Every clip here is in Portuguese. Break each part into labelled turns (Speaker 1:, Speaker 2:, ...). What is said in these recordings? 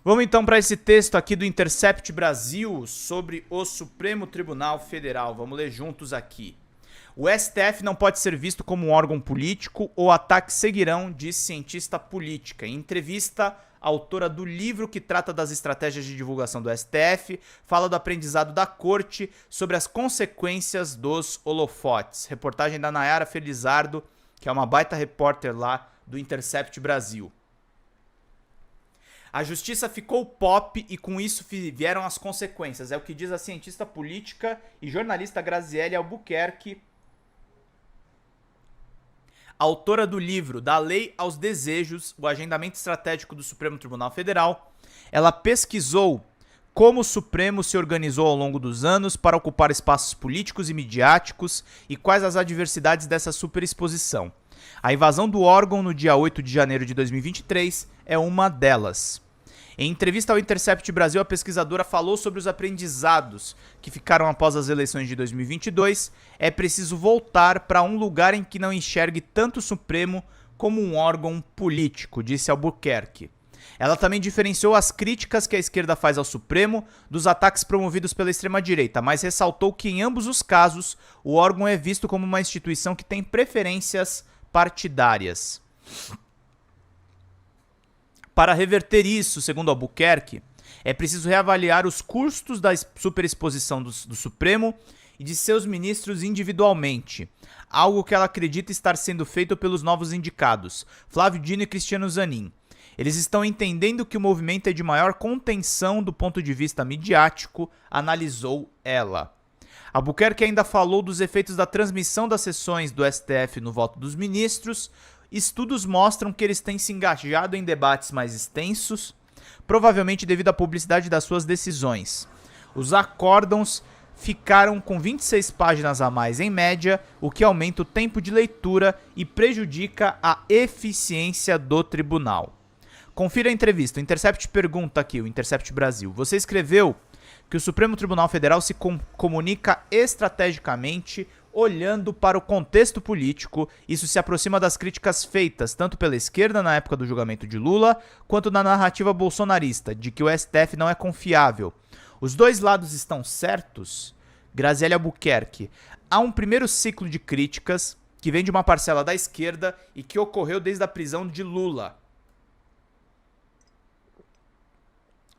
Speaker 1: Vamos então para esse texto aqui do Intercept Brasil sobre o Supremo Tribunal Federal. Vamos ler juntos aqui. O STF não pode ser visto como um órgão político ou ataques seguirão, diz cientista política. Em entrevista, a autora do livro que trata das estratégias de divulgação do STF fala do aprendizado da corte sobre as consequências dos holofotes. Reportagem da Nayara Felizardo, que é uma baita repórter lá do Intercept Brasil. A justiça ficou pop e com isso vieram as consequências. É o que diz a cientista política e jornalista Graziele Albuquerque, autora do livro Da Lei aos Desejos, o agendamento estratégico do Supremo Tribunal Federal. Ela pesquisou como o Supremo se organizou ao longo dos anos para ocupar espaços políticos e midiáticos e quais as adversidades dessa superexposição. A invasão do órgão no dia 8 de janeiro de 2023 é uma delas. Em entrevista ao Intercept Brasil, a pesquisadora falou sobre os aprendizados que ficaram após as eleições de 2022. É preciso voltar para um lugar em que não enxergue tanto o Supremo como um órgão político, disse Albuquerque. Ela também diferenciou as críticas que a esquerda faz ao Supremo dos ataques promovidos pela extrema-direita, mas ressaltou que em ambos os casos o órgão é visto como uma instituição que tem preferências partidárias. Para reverter isso, segundo Albuquerque, é preciso reavaliar os custos da superexposição do Supremo e de seus ministros individualmente, algo que ela acredita estar sendo feito pelos novos indicados, Flávio Dino e Cristiano Zanin. Eles estão entendendo que o movimento é de maior contenção do ponto de vista midiático, analisou ela. Albuquerque ainda falou dos efeitos da transmissão das sessões do STF no voto dos ministros. Estudos mostram que eles têm se engajado em debates mais extensos, provavelmente devido à publicidade das suas decisões. Os acórdãos ficaram com 26 páginas a mais em média, o que aumenta o tempo de leitura e prejudica a eficiência do tribunal. Confira a entrevista. O Intercept pergunta aqui, o Intercept Brasil. Você escreveu que o Supremo Tribunal Federal se comunica estrategicamente olhando para o contexto político. Isso se aproxima das críticas feitas tanto pela esquerda na época do julgamento de Lula, quanto na narrativa bolsonarista, de que o STF não é confiável. Os dois lados estão certos? Graziele Albuquerque. Há um primeiro ciclo de críticas que vem de uma parcela da esquerda e que ocorreu desde a prisão de Lula.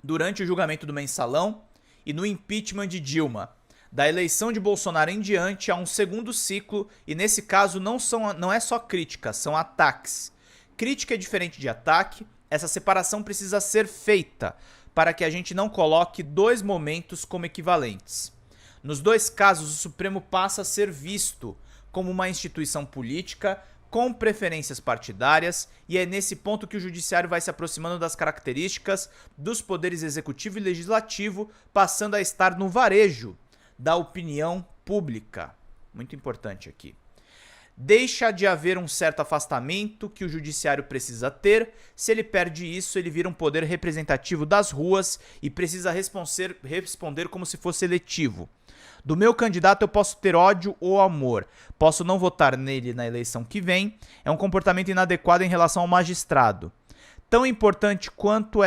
Speaker 1: Durante o julgamento do Mensalão e no impeachment de Dilma. Da eleição de Bolsonaro em diante há um segundo ciclo e nesse caso não é só crítica, são ataques. Crítica é diferente de ataque, essa separação precisa ser feita para que a gente não coloque dois momentos como equivalentes. Nos dois casos, o Supremo passa a ser visto como uma instituição política com preferências partidárias, e é nesse ponto que o judiciário vai se aproximando das características dos poderes executivo e legislativo, passando a estar no varejo da opinião pública. Muito importante aqui. Deixa de haver um certo afastamento que o judiciário precisa ter. Se ele perde isso, ele vira um poder representativo das ruas e precisa responder como se fosse eletivo. Do meu candidato eu posso ter ódio ou amor, posso não votar nele na eleição que vem, é um comportamento inadequado em relação ao magistrado. Tão importante quanto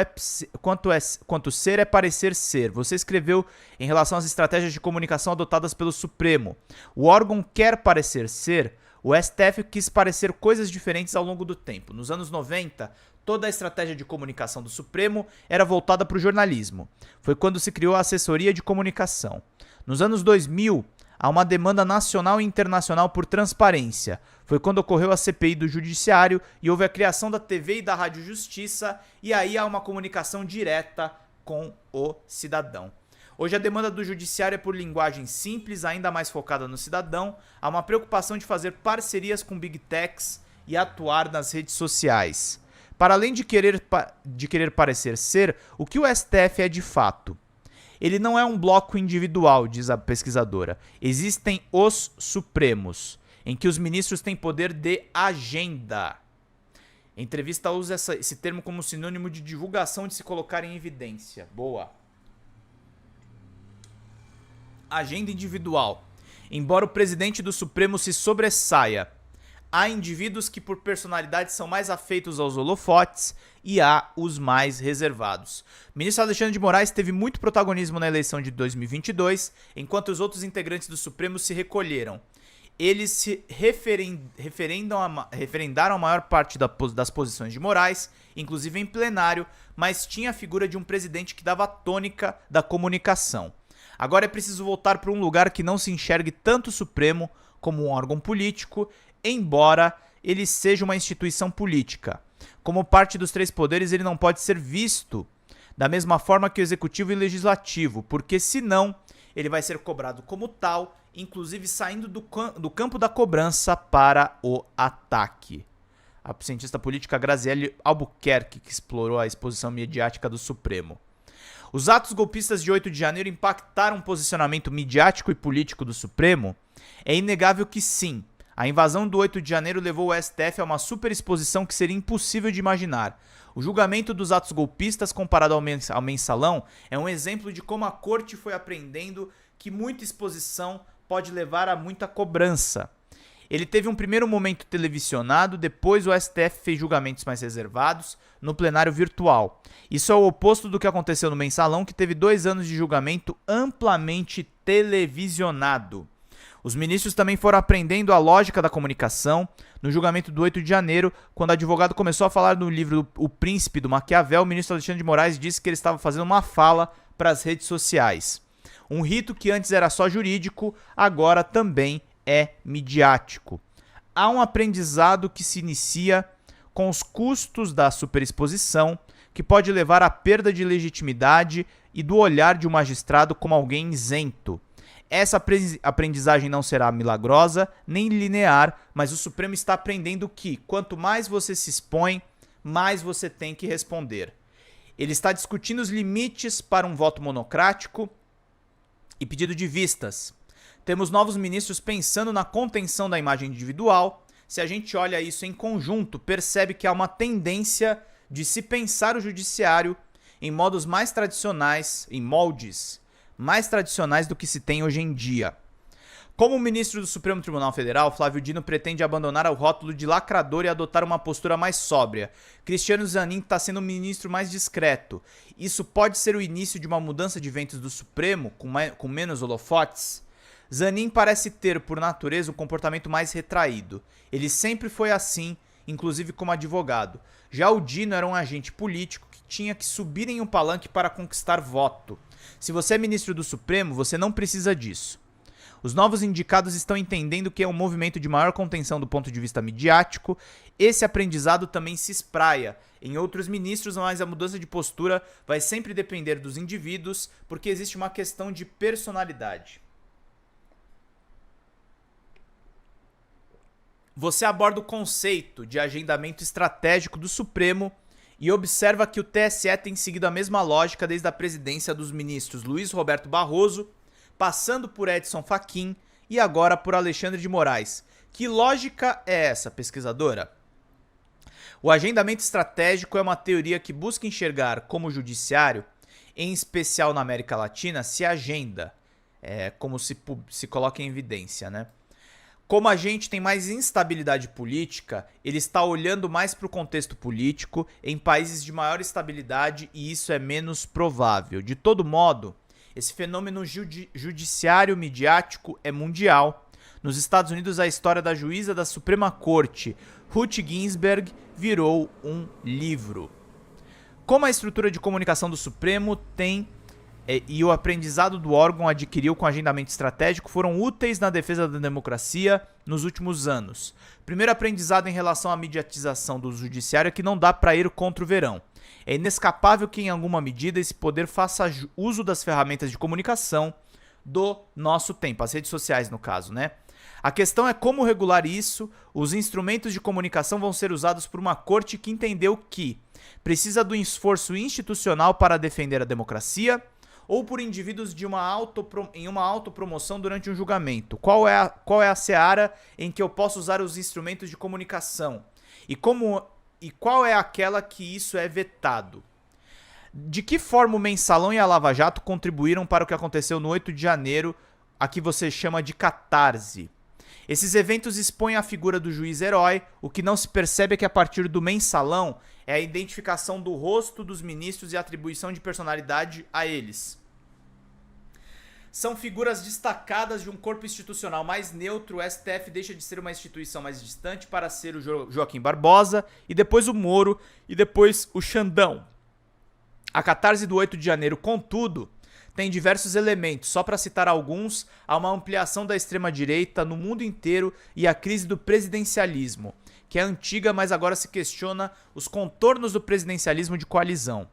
Speaker 1: ser é parecer ser. Você escreveu em relação às estratégias de comunicação adotadas pelo Supremo. O órgão quer parecer ser, o STF quis parecer coisas diferentes ao longo do tempo. Nos anos 90, toda a estratégia de comunicação do Supremo era voltada para o jornalismo. Foi quando se criou a assessoria de comunicação. Nos anos 2000, há uma demanda nacional e internacional por transparência. Foi quando ocorreu a CPI do Judiciário e houve a criação da TV e da Rádio Justiça, e aí há uma comunicação direta com o cidadão. Hoje a demanda do Judiciário é por linguagem simples, ainda mais focada no cidadão. Há uma preocupação de fazer parcerias com Big Techs e atuar nas redes sociais. Para além de querer parecer ser, o que o STF é de fato? Ele não é um bloco individual, diz a pesquisadora. Existem os Supremos, em que os ministros têm poder de agenda. A entrevista usa esse termo como sinônimo de divulgação, de se colocar em evidência. Boa. Agenda individual. Embora o presidente do Supremo se sobressaia Há indivíduos que por personalidade são mais afeitos aos holofotes e há os mais reservados. O ministro Alexandre de Moraes teve muito protagonismo na eleição de 2022, enquanto os outros integrantes do Supremo se recolheram. Eles se referendaram a maior parte das posições de Moraes, inclusive em plenário, mas tinha a figura de um presidente que dava a tônica da comunicação. Agora é preciso voltar para um lugar que não se enxergue tanto o Supremo como um órgão político, embora ele seja uma instituição política. Como parte dos três poderes, ele não pode ser visto da mesma forma que o executivo e o legislativo, porque senão ele vai ser cobrado como tal, inclusive saindo do campo da cobrança para o ataque. A cientista política Graziele Albuquerque, que explorou a exposição midiática do Supremo. Os atos golpistas de 8 de janeiro impactaram o posicionamento midiático e político do Supremo? É inegável que sim. A invasão do 8 de janeiro levou o STF a uma superexposição que seria impossível de imaginar. O julgamento dos atos golpistas comparado ao mensalão é um exemplo de como a corte foi aprendendo que muita exposição pode levar a muita cobrança. Ele teve um primeiro momento televisionado, depois o STF fez julgamentos mais reservados no plenário virtual. Isso é o oposto do que aconteceu no mensalão, que teve 2 anos de julgamento amplamente televisionado. Os ministros também foram aprendendo a lógica da comunicação. No julgamento do 8 de janeiro, quando o advogado começou a falar no livro O Príncipe do Maquiavel, o ministro Alexandre de Moraes disse que ele estava fazendo uma fala para as redes sociais. Um rito que antes era só jurídico, agora também é midiático. Há um aprendizado que se inicia com os custos da superexposição, que pode levar à perda de legitimidade e do olhar de um magistrado como alguém isento. Essa aprendizagem não será milagrosa nem linear, mas o Supremo está aprendendo que, quanto mais você se expõe, mais você tem que responder. Ele está discutindo os limites para um voto monocrático e pedido de vistas. Temos novos ministros pensando na contenção da imagem individual. Se a gente olha isso em conjunto, percebe que há uma tendência de se pensar o judiciário em modos mais tradicionais, em moldes mais tradicionais do que se tem hoje em dia. Como ministro do Supremo Tribunal Federal, Flávio Dino pretende abandonar o rótulo de lacrador e adotar uma postura mais sóbria. Cristiano Zanin está sendo um ministro mais discreto. Isso pode ser o início de uma mudança de ventos do Supremo, com menos holofotes? Zanin parece ter, por natureza, um comportamento mais retraído. Ele sempre foi assim, inclusive como advogado. Já o Dino era um agente político que tinha que subir em um palanque para conquistar voto. Se você é ministro do Supremo, você não precisa disso. Os novos indicados estão entendendo que é um movimento de maior contenção do ponto de vista midiático. Esse aprendizado também se espraia em outros ministros, mas a mudança de postura vai sempre depender dos indivíduos, porque existe uma questão de personalidade. Você aborda o conceito de agendamento estratégico do Supremo e observa que o TSE tem seguido a mesma lógica desde a presidência dos ministros Luiz Roberto Barroso, passando por Edson Fachin e agora por Alexandre de Moraes. Que lógica é essa, pesquisadora? O agendamento estratégico é uma teoria que busca enxergar como o judiciário, em especial na América Latina, se agenda, como se coloca em evidência, né? Como a gente tem mais instabilidade política, ele está olhando mais para o contexto político em países de maior estabilidade e isso é menos provável. De todo modo, esse fenômeno judiciário midiático é mundial. Nos Estados Unidos, a história da juíza da Suprema Corte, Ruth Ginsburg, virou um livro. Como a estrutura de comunicação do Supremo e o aprendizado do órgão adquiriu com agendamento estratégico foram úteis na defesa da democracia nos últimos anos. Primeiro aprendizado em relação à mediatização do judiciário é que não dá para ir contra o verão. É inescapável que, em alguma medida, esse poder faça uso das ferramentas de comunicação do nosso tempo, as redes sociais no caso, né? A questão é como regular isso. Os instrumentos de comunicação vão ser usados por uma corte que entendeu que precisa do esforço institucional para defender a democracia ou por indivíduos em uma autopromoção durante um julgamento. Qual é a seara em que eu posso usar os instrumentos de comunicação? E qual é aquela que isso é vetado? De que forma o Mensalão e a Lava Jato contribuíram para o que aconteceu no 8 de janeiro, a que você chama de catarse? Esses eventos expõem a figura do juiz-herói, o que não se percebe é que a partir do mensalão é a identificação do rosto dos ministros e a atribuição de personalidade a eles. São figuras destacadas de um corpo institucional mais neutro. O STF deixa de ser uma instituição mais distante para ser o Joaquim Barbosa, e depois o Moro, e depois o Xandão. A catarse do 8 de janeiro, contudo, tem diversos elementos. Só para citar alguns, há uma ampliação da extrema-direita no mundo inteiro e a crise do presidencialismo, que é antiga, mas agora se questiona os contornos do presidencialismo de coalizão.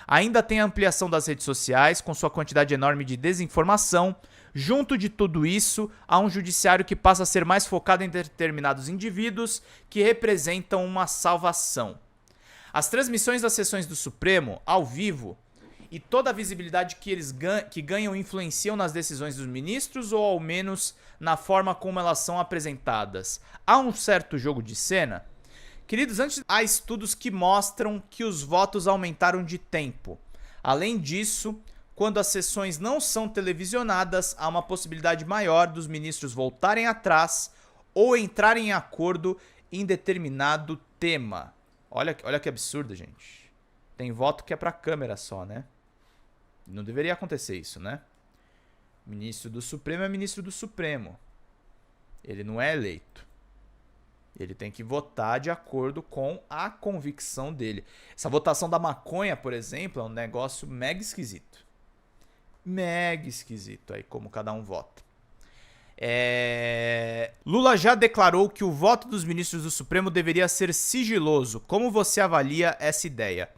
Speaker 1: Ainda tem a ampliação das redes sociais, com sua quantidade enorme de desinformação. Junto de tudo isso, há um judiciário que passa a ser mais focado em determinados indivíduos que representam uma salvação. As transmissões das sessões do Supremo, ao vivo, e toda a visibilidade que eles ganham influenciam nas decisões dos ministros, ou ao menos na forma como elas são apresentadas. Há um certo jogo de cena? Queridos, antes há estudos que mostram que os votos aumentaram de tempo. Além disso, quando as sessões não são televisionadas, há uma possibilidade maior dos ministros voltarem atrás ou entrarem em acordo em determinado tema. Olha que absurdo, gente. Tem voto que é pra câmera só, né? Não deveria acontecer isso, né? Ministro do Supremo é ministro do Supremo. Ele não é eleito. Ele tem que votar de acordo com a convicção dele. Essa votação da maconha, por exemplo, é um negócio mega esquisito. Mega esquisito aí, como cada um vota. Lula já declarou que o voto dos ministros do Supremo deveria ser sigiloso. Como você avalia essa ideia?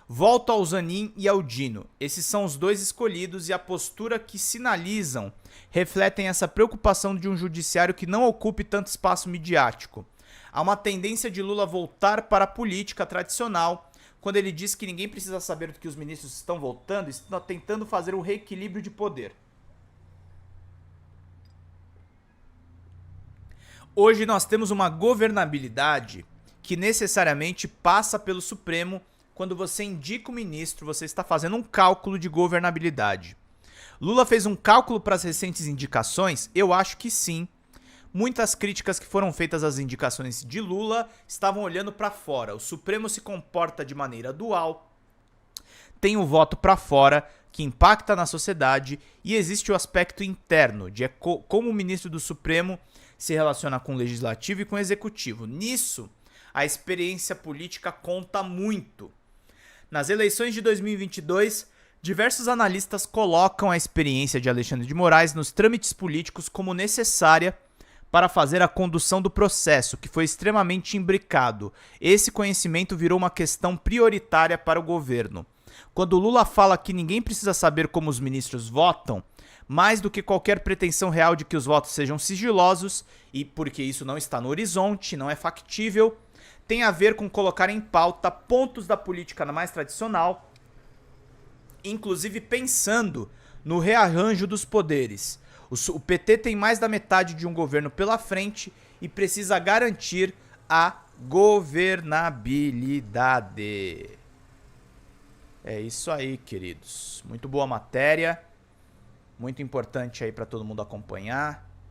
Speaker 1: Volto ao Zanin e ao Dino. Esses são os dois escolhidos e a postura que sinalizam refletem essa preocupação de um judiciário que não ocupe tanto espaço midiático. Há uma tendência de Lula voltar para a política tradicional quando ele diz que ninguém precisa saber do que os ministros estão votando, estão tentando fazer um reequilíbrio de poder. Hoje nós temos uma governabilidade que necessariamente passa pelo Supremo. Quando você indica o ministro, você está fazendo um cálculo de governabilidade. Lula fez um cálculo para as recentes indicações? Eu acho que sim. Muitas críticas que foram feitas às indicações de Lula estavam olhando para fora. O Supremo se comporta de maneira dual, tem o voto para fora, que impacta na sociedade, e existe o aspecto interno, de como o ministro do Supremo se relaciona com o legislativo e com o executivo. Nisso, a experiência política conta muito. Nas eleições de 2022, diversos analistas colocam a experiência de Alexandre de Moraes nos trâmites políticos como necessária para fazer a condução do processo, que foi extremamente imbricado. Esse conhecimento virou uma questão prioritária para o governo. Quando Lula fala que ninguém precisa saber como os ministros votam, mais do que qualquer pretensão real de que os votos sejam sigilosos, e porque isso não está no horizonte, não é factível, tem a ver com colocar em pauta pontos da política mais tradicional, inclusive pensando no rearranjo dos poderes. O PT tem mais da metade de um governo pela frente e precisa garantir a governabilidade. É isso aí, queridos. Muito boa matéria, muito importante aí para todo mundo acompanhar.